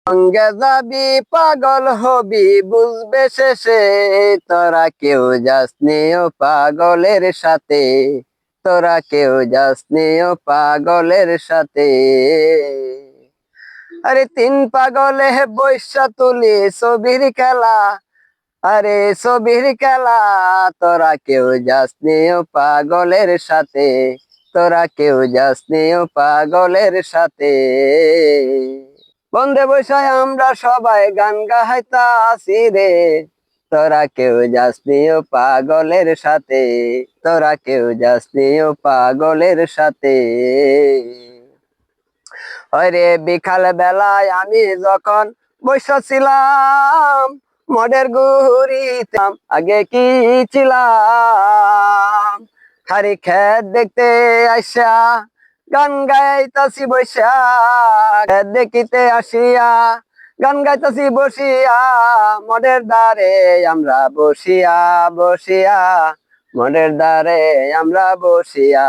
সঙ্গে যাবি পাগল হবি বুঝবে শেষে, তোরা কেউ যাসনি ও পাগলের সাথে, তোরা কেউ যাসনি ও পাগলের সাথে। আরে তিন পাগলে বৈশা তুলি ছবির খেলা, আরে ছবির খেলা, তোরা কেউ যাসনি ও পাগলের সাথে, তোরা কেউ যাসনি ও পাগলের সাথে। বন্ধে বৈশায় আমরা সবাই গান গাইতাছি রে, তোরা কেউ যাসনি ও পাগলের সাথে, তোরা কেউ যাসনি ও পাগলের সাথে। ওরে বিকাল বেলায় আমি যখন বসেছিলাম মডের ঘুরিতাম, আগে কি ছিলাম, খারি খেত দেখতে আইসা গান গাইতাছি বৈশা, খেত দেখিতে আসিয়া গান গাইতাছি বসিয়া, মডের দ্বারে আমরা বসিয়া বসিয়া, মডের দ্বারে আমরা বসিয়া।